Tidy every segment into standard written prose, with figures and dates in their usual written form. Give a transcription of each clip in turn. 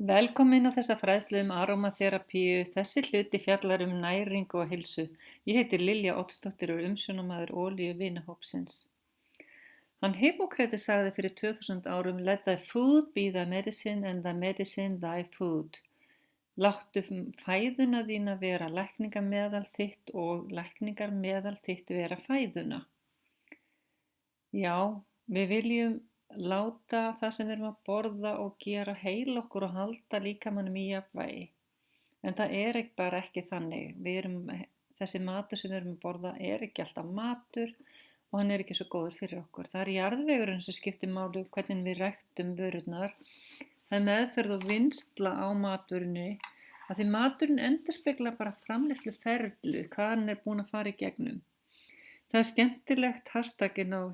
Velkomin á þessa fræðslu arómaþerapíu. Þessi hluti fjallar næringu og heilsu. Ég heiti Lilja Oddsdóttir og umsjónarmaður olíu vinahópsins. Hann Hippókrates sagði fyrir 2000 árum: Let thy food be thy medicine and thy medicine thy food. Láttu fæðuna þína vera lækningameðal þitt og lækningameðal þitt vera fæðuna. Já, við viljum láta það sem við erum að borða og gera heil okkur og halda líkamanum í jafnvægi. En það ekki bara ekki þannig. Þessi matur sem við erum að borða ekki alltaf matur og hann ekki svo góður fyrir okkur. Það jarðvegurinn sem skiptir máli hvernig við ræktum vörurnar. Það meðferð og vinnsla á matvörunni. Því maturinn endurspeglar bara framleiðslu ferli, hvað hann búinn að fara í gegnum. Það skemmtilegt hashtaginn á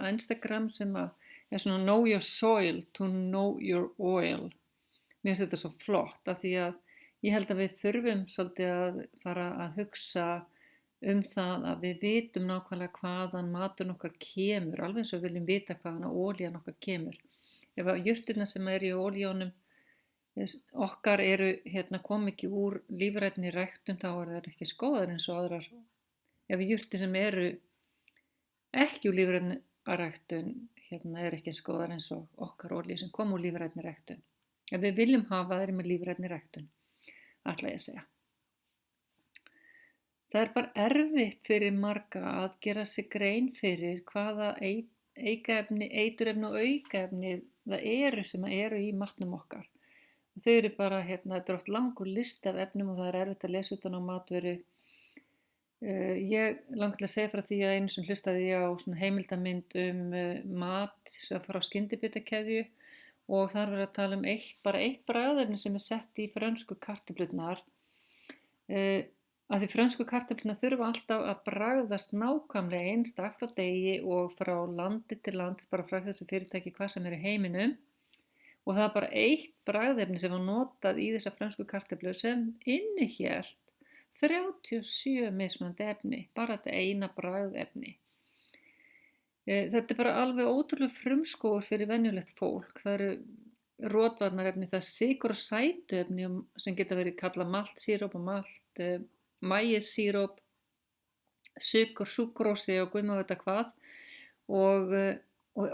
Instagram sem er svona know your soil to know your oil. Mér finnst þetta svo flott af því að ég held að við þurfum svolítið að fara að hugsa það að við vitum nákvæmlega hvaðan maturinn okkar kemur, alveg eins og við viljum vita hvaðan olían okkar kemur. Ef að jurtirnar sem í olíunum okkar kom ekki úr lífrænni ræktun, þá það ekki skoðar eins og aðrar. Ef jurtir sem ekki úr lífrænni ræktun, ekki eins góðar eins og okkar olíu sem kom úr lífrænni ræktun. Ef við viljum hafa þær með lífrænni ræktun, ætla ég að segja. Það bara erfitt fyrir marga að gera sig grein fyrir hvaða eiturefni og aukaefni það sem í matnum okkar. Þau bara, þetta oft langur listi af efnum og það erfitt að lesa utan á matvöru. Ég langar til að segja frá því að einu sem hlustaði ég á heimildamynd mat frá skyndibitakeðju og þar var að tala bara eitt bragðefni sem sett í frönsku kartöflurnar. Að því frönsku kartöflurnar þurfa alltaf að bragðast nákvæmlega eins dag frá degi og frá landi til lands, bara frá þessu fyrirtæki hvað sem í heiminum. Og það bara eitt bragðefni sem var notað í þessa frönsku kartöflu sem innihélt 37 mismunandi efni, bara þetta eina bragðefni. Þetta bara alveg ótrúlega frumskógur fyrir venjulegt fólk. Það rotvarnarefni, það sykur og sætuefni sem geta verið kallað maltsíróp og maíssíróp, sykur, súkrósi og guð má vita hvað. Og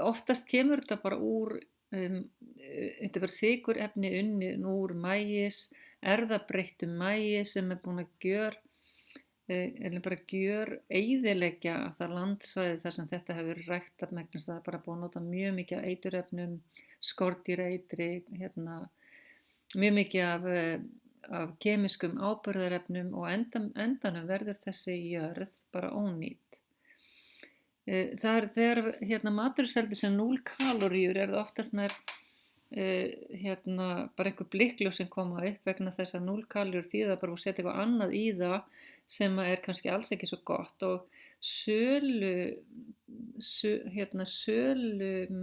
oftast kemur þetta bara úr, þetta bara sykurefni unnið úr maís, erfðabreyttum maís sem búin að gjör eyðileggja það landsvæði þar sem þetta hefur verið ræktað vegna þess að það bara búin að nota mjög mikið af eiturefnum, skordýraeitri, mjög mikið af kemískum áburðarefnum og endanum verður þessi jörð bara ónýt. Þegar matur seldur sem 0 kaloríur það oftast nær bara einhver blikkljós sem koma upp vegna þess að 0 kaloríur þýða bara að setja eitthvað annað í það sem kannski alls ekki svo gott og sölu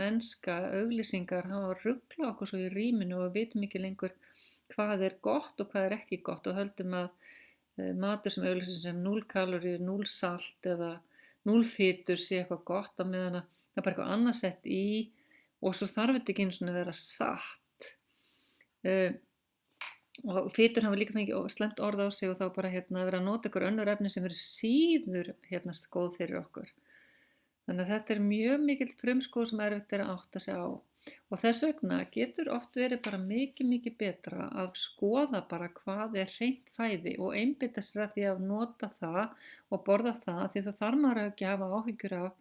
mennska auglýsingar hafa ruglað okkur svo í rýminu og við vitum ekki lengur hvað gott og hvað ekki gott og höldum að matur sem auglýsir sem 0 kaloríur, 0 salt eða 0 fitur sé eitthvað gott á meðan að það bara eitthvað annað sett í og svo þarf þetta ekki einu svona að vera satt. Og fitur hafa líka fengið slæmt orð á sig og þá bara vera að nota ykkur önnur efni sem verður síður góð fyrir okkur. Þannig að þetta mjög mikill frumskógur sem erfitt að átta sig á. Og þess vegna getur oft verið bara mikið betra að skoða bara hvað hreint fæði og einbeita sér að því að nota það og borða það því það þarf maður ekki að hafa áhyggjur af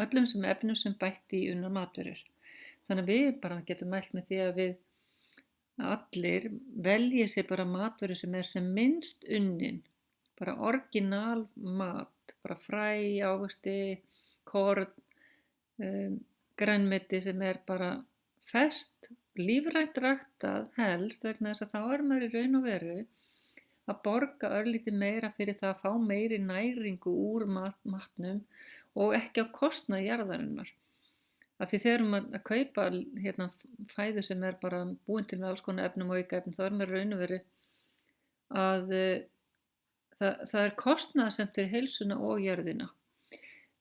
öllum sem efnum sem bætti í unnar matvörur. Þannig að við bara getum mælt með því að við allir velji sér bara matvöru sem minnst unnin, bara orginal mat, bara fræ, ávexti, korn, grænmeti sem bara ferskt, lífrænt ræktað helst vegna þess að þá maður í raun og veru að borga örlítið meira fyrir það að fá meiri næringu úr matnum og ekki á kostnað jarðarinnar. Af því þegar maður að kaupa fæðu sem bara búin til með alls konar efnum og aukaefnum þá maður í raun og veru að það kostnaðarsamt fyrir heilsuna og jörðina.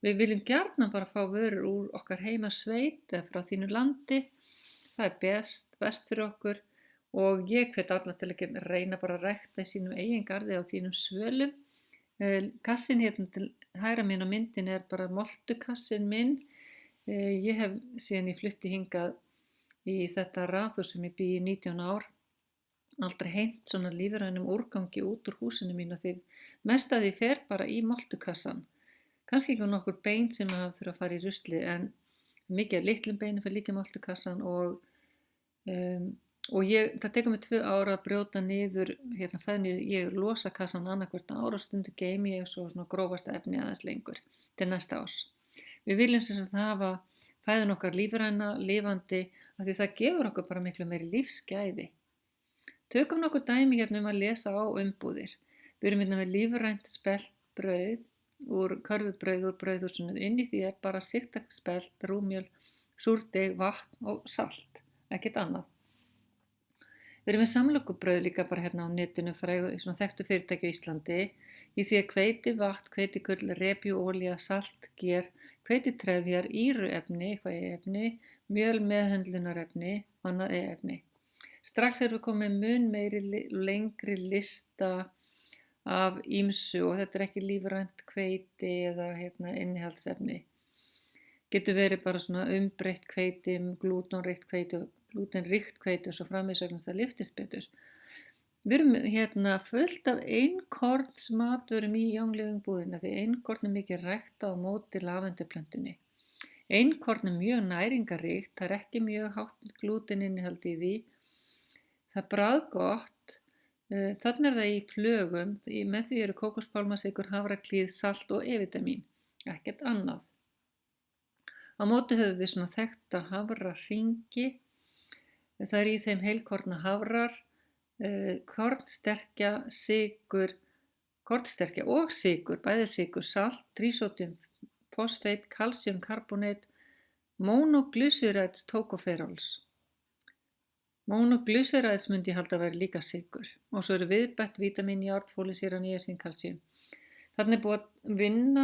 Við viljum gjarnan bara fá vörur úr okkar heimasveit eða frá þínu landi. Það best fyrir okkur og ég hvet alla til að reyna bara að rækta í sínum eigin garði á þínum svölum. Kassin hérna til hægra mín á myndin er bara moltukassin minn. Ég hef síðan ég flutti hingað í þetta raðhús sem ég bý í 19 ár aldrei hent svona lífrænum úrgangi út úr húsinu mínu því mest að því fer bara í moltukassan. Kannski ekki nokkur bein sem að þurfa að fara í ruslið en mikið af litlum beinum fyrir líka í moltukassan og það tekur mig 2 ár að brjóta niður hérna fæðinu, ég losa kassan annarkvort ár og stundu geymi ég svo svona grófasta efni aðeins lengur til næsta árs. Við viljum sem sagt hafa fæðin okkar lífræna, lifandi af því það gefur okkur bara miklu meiri lífsgæði. Tökum nokkuð dæmi hérna að lesa á umbúðir. Við erum hérna með lífrænt spelt brauð körfubrauð úr brauðhúsinu. Inn í því er bara sigtaspelt, rúmjöl, súrdeig, vatn og salt, ekkert annað. Við erum með samlokubrauð líka bara hérna á netinu svona þekktu fyrirtæki á Íslandi í því að hveiti, vatn, hveitigull, repjuolía, salt, ger, hveititrefjar, ýruefni, eitthvað e-efni, mjöl meðhöndlunarefni, annað e-efni. Strax erum við komið mun meiri lengri lista af ýmsu og þetta er ekki lífrænt hveiti eða innihaldsefni. Getur verið bara svona umbreytt hveiti, glútenríkt hveiti og svo framvegis vegna þess að lyftist betur. Við erum fullt af einkornsmatvörum í Young Living búðina því einkorn er mikið ræktað á móti lavenduplöntunni. Einkorn er mjög næringaríkt, það er ekki mjög hátt glúteninnihald í því. Það er bragðgott, þannig er það í flögum, með því eru kókospálmasykur, hafraklíð, salt og E-vitamin, ekkert annað. Á móti höfum við svona þekkta havrahringi, það er í þeim heilkorna havrar, kornsterkja og sykur, bæði sykur, salt, trísódíum fosfeit, kalsíumkarbónat, monoglycerides tocopherols. Monoglycerides myndi ég halda að vera líka sykur og svo eru viðbætt vítamín, járn, fólisýra, níasín, kalsíum. Þannig er búið að vinna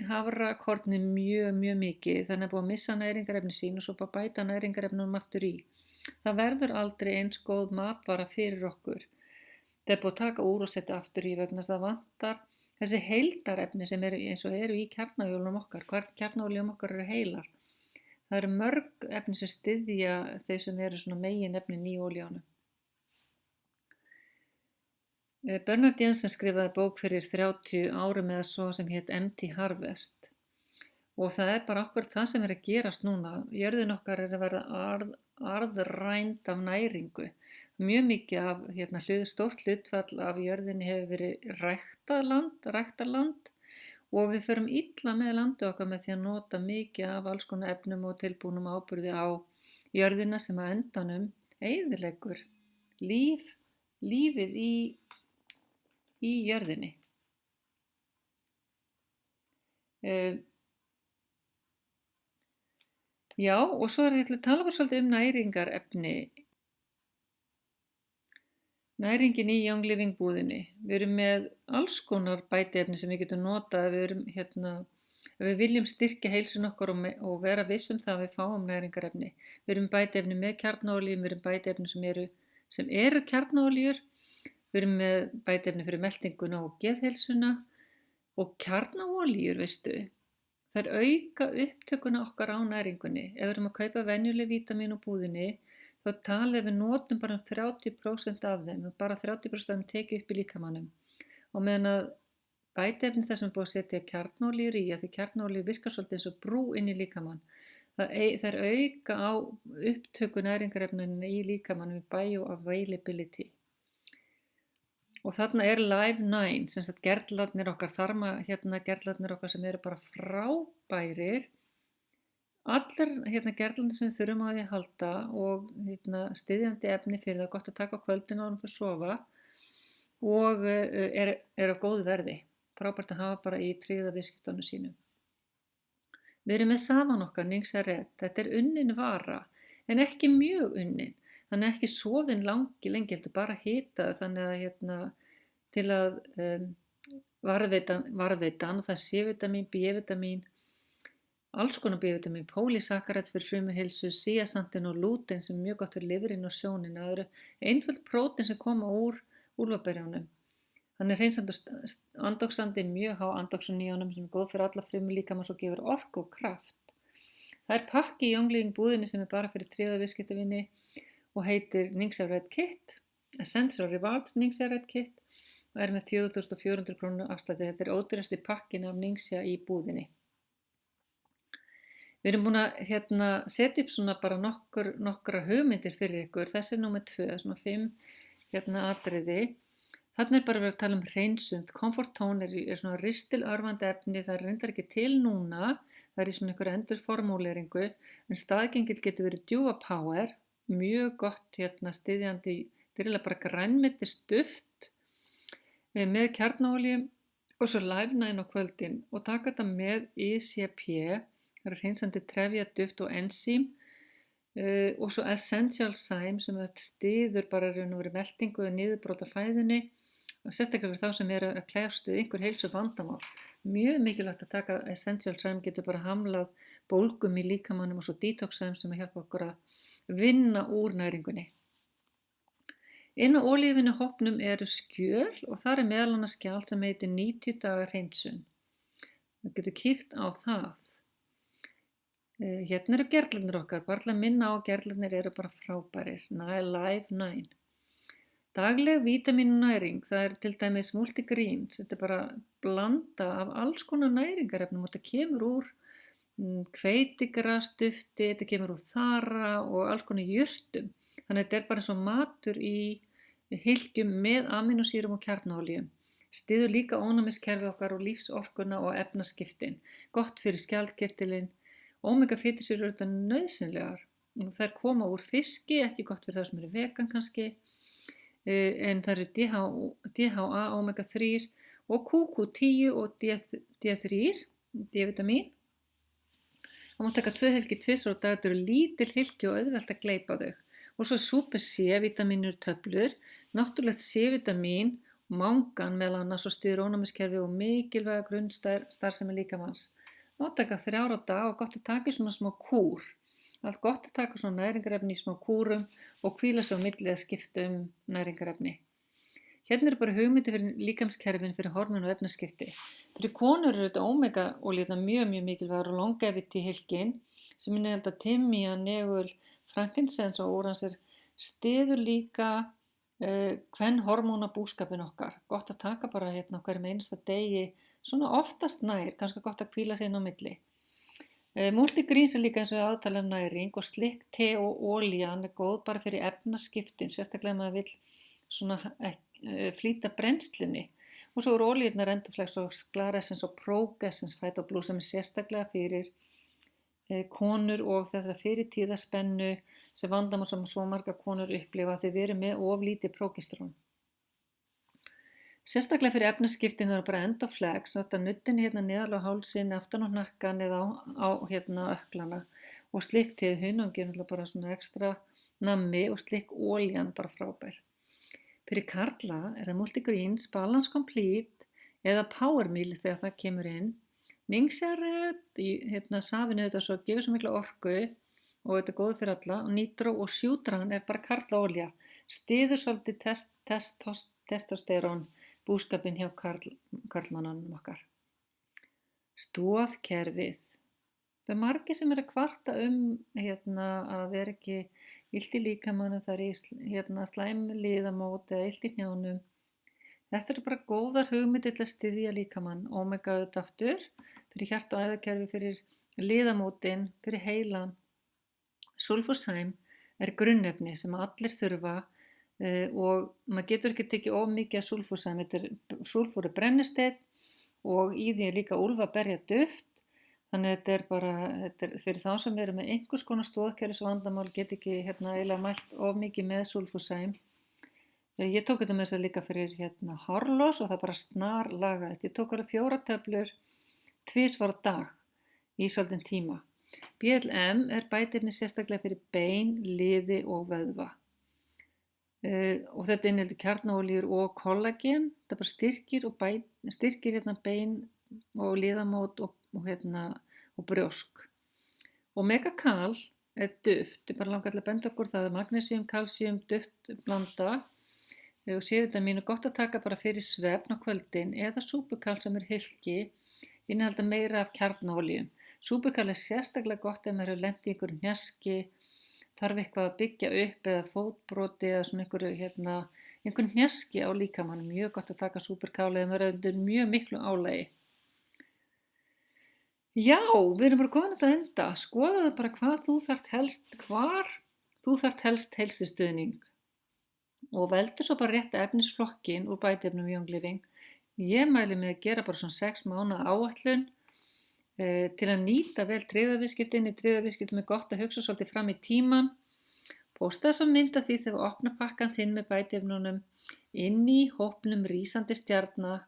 hafrakornið mjög mikið, þannig er búið að missa næringarefni sín og svo bara bæta næringarefnum aftur í. Það verður aldrei eins góð matvara fyrir okkur. Það er búið að taka úr og setja aftur í vegna þess að það vantar þessi heildarefni sem eru eins og eru í kjarnahjólunum okkar. Kjarnahjólunum okkar eru heilar. Það eru mörg efni sem styðja þeir sem eru svona megin efnin í olíunum. Bernard Jensen skrifaði bók fyrir 30 árum eða svo sem hét Empty Harvest og það er bara okkur það sem er að gerast núna. Jörðin okkar er að verða arðrænd af næringu. Mjög mikið af stórt hlutfall af jörðinni hefur verið ræktarland og við förum illa með landið okkar með því að nota mikið af alls konar efnum og tilbúnum áburði á jörðina sem að endanum eyðileggur lífið í jörðinni. Já, og svo ég að tala svolítið næringarefni. Næringin í Young Living búðinni. Við erum með alls konar bætiefni sem við getum notað ef við viljum styrkja heilsun okkar og vera viss það að við fáum næringarefni. Við erum bætiefni með kjarnaolíum, við erum bætiefni sem eru kjarnaolíur, við erum með bætiefni fyrir meltinguna og geðheilsuna og kjarnaolíur, veistu, þær auka upptökuna okkar á næringunni. Ef við erum að kaupa venjuleg vítamín úr búðinni, þá talið við notum bara 30% af þeim og bara 30% af þeim tekið upp í líkamannum. Og meðan að bætiefni þar sem er búið að setja kjarnaolíur í, því kjarnaolíur virkar svolítið eins og brú inn í líkamann. Þær auka á upptöku næringarefnanna í líkamannum bioavailability. Og þarna er Live9, sem sagt gerlarnir okkar, gerlarnir okkar sem eru bara frábærir. Allir gerlarnir sem við þurfum á því að halda og styðjandi efni fyrir það, gott að taka á kvöldin áður en fyrir að sofa og er á góðu verði. Frábært að hafa bara í tryggða viðskiptunum sínum. Við erum með safan okkar, Nixaret. Þetta er unnin vara, en ekki mjög unnin. Þannig ekki soðin lengi heldur bara hita þannig að til að varðveita hann og það er C-vitamin, B-vitamin, Alls konar B-vitamin, pólísakkaræt fyrir frumuheilsu, síasantin og lútein sem er mjög gott fyrir lifrin og sjónin. Það eru einföld prótein sem koma úr úlfaberjánum. Hann er hreinsandi og andóksandi, mjög há andóksuníunum sem er góð fyrir alla frumur líkamans og gefur orku og kraft. Það er pakki í Youngling búðinni sem er bara fyrir tryggða viðskiptavini og heitir Ningxia Red Kit, Essential Rewards Ningxia Red Kit og er með 4.400 krónur afslætti. Þetta er ódýrasti pakkin af Ningxia í búðinni. Við erum búin að setja upp svona bara nokkra hugmyndir fyrir ykkur. Þessi er númer 2, svona 5 atriði. Þarna er bara verið að tala um hreinsund. Comfort Tone er svona ristilörvandi efni, það er reyndar ekki til núna, það er í svona einhverju endurformúleringu, en staðgengill getur verið Duo Power, mjög gott styðjandi, þetta er eiginlega bara grænmetisduft með kjarnaolíu og svo Live 9 á kvöldin og taka þetta með ICP, það er hreinsandi trefjaduft og ensím og svo Essential Zyme sem styður bara raun og veru meltingu og niðurbrot af fæðunni og sérstaklega fyrir þá sem eru að kljást við einhver heilsu vandamál. Mjög mikilvægt að taka Essential Zyme, getur bara hamlað bólgum í líkamannum og svo Detox Zyme sem hjálpa okkur að vinna úr næringunni. Inn á olíuvinnu hópnum eru skjöl og þar er meðal annars skjal sem heitir 90 dagar hreinsun. Það getur kíkt á það. Hérna eru gerlarnir okkar, bara til að minna á að gerlarnir eru bara frábærir. Live 9. Dagleg vítamín og næring, það er til dæmis multigreens, þetta er bara blanda af alls konar næringarefnum og þetta kemur úr hveitigrasdufti, þetta kemur úr þara og alls konar jurtum. Þannig að þetta er bara eins og matur í hylgjum með amínósýrum og kjarnaolíum. Styður líka ónæmiskerfið okkar og lífsorkuna og efnaskiptin. Gott fyrir skjaldkirtilinn. Omega-fitusýrur eru þetta nauðsynlegar. Þær koma úr fiski, ekki gott fyrir það sem eru vegan kannski. En það eru DHA, omega-3 og QQ10 og D3, D-vitamin. Það má taka 2 hylki tvisvar á dag, þetta eru lítil hylki og auðvelt að gleypa þau. Og svo super C-vitamínur töflur, náttúrulegt C-vitamín, mangan meðal annars og styður ónæmiskerfi og mikilvæga grunnstarfsemi líkamans. Má taka 3 á dag og gott að taka í svona smá kúr. Allt gott að taka svona næringarefni í smá kúrum og hvíla sig á milli að skipta næringarefni. Hérna eru bara hugmyndir fyrir líkamskerfin fyrir hormón og efnaskipti. Fyrir konur eru þetta omega-olíurnar mjög mikilvægar og longevity hylkin sem innihalda timjan, negul, frankincense og óransir styður líka kvenhormónabúskapinn okkar. Gott að taka bara hérna hverjum einasta degi, svona oftast nær, kannski gott að hvíla sig inn á milli. Multigreens er líka eins og aðtala um næring og slikt te og olían er góð bara fyrir efnaskiptin, sérstaklega ef maður vill svona flýta brennslunni. Og svo eru olíurnar Endoflex og Sclaressence og Progressence Phytoblue sem er sérstaklega fyrir konur og þetta fyrir tíðaspennu sem vandamál sem svo marga konur upplifa þegar við erum með of lítið prógesterón. Sérstaklega fyrir efnaskiptin er bara Endoflex, þetta nuttinni hérna neðarlega á hálsinn, aftan á hnakkan eða á hérna ökklana og slikt til hunangi er bara svona ekstra nammi og slikt olían bara frábær. Fyrir karla er það Multigreens, Balance Complete eða Power Meal þegar það kemur inn. Ningxia Red, safinu þetta svo gefur svo mikla orku og þetta er góður fyrir alla og Nitro og Sjúdran er bara karlaolía, styður svolítið testosterón búskapinn hjá karlmannanum okkar. Stoðkerfið. Það er margir sem eru að kvarta að vera ekki illt í líkamanum, það er slæm liðamót eða illt í hnjánum. Þetta eru bara góðar hugmyndir til að styðja líkamann, omega-auðvitað aftur, fyrir hjarta- og æðakerfi, fyrir liðamótin, fyrir heilan. Sulfoxime er grunnefni sem allir þurfa og maður getur ekki tekið of mikið af sulfoxime. Sulfur er brennisteinn og í því er líka úlfaberjaduft, þannig að þetta er bara fyrir þá sem eru með einhvers konar stoðkerfisvandamál get ekki eiginlega mælt of mikið með sulfoxime. Ég tók þetta með þess að líka fyrir hárlos og það bara snarlagaðist. Ég tók 4 töflur 2 á dag í svolítinn tíma. BLM er bætifni sérstaklega fyrir bein, liði og vöðva. Og þetta inniheldur kjarnaolíur og kollagen, þetta bara styrkir bein og liðamót og og brjósk. Omega-kal er duft, ég bara langar til að benda okkur það, magnesium, kalsíum, duft, blanda og C-vitamín er gott að taka bara fyrir svefn á kvöldin eða súpukal sem er hylki, innihalda meira af kjarnaoljum. Súpukal er sérstaklega gott ef maður hefur lent í einhverju hnjaski, þarf eitthvað að byggja upp eða fótbroti eða svona einhverju hnjaski á líkamann. Mjög gott að taka súpukal eða maður er undir mjög miklu álagi. Já, við erum bara komin að enda. Skoðaðu bara hvar þú þarft helst heilsustuðning og veldu svo bara rétta efnisflokkin úr bætiefnum Young Living. Ég mæli með að gera bara svona 6 mánaða áætlun til að nýta vel tryggðarviðskiptin. Í tryggðarviðskiptum er gott að hugsa svolítið fram í tíman. Pósta svo mynd af því þegar þú opnar pakkan þinn með bætiefnunum inn í hópnum Rísandi stjarna,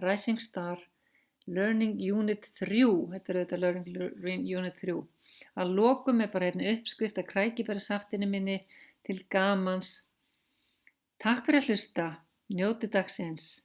Rising Star, Learning Unit 3, þetta er auðvitað Learning Unit 3. Að lokum er bara uppskrift af krækiberjasaftinu minni til gamans. Takk fyrir að hlusta, njótið dagsins.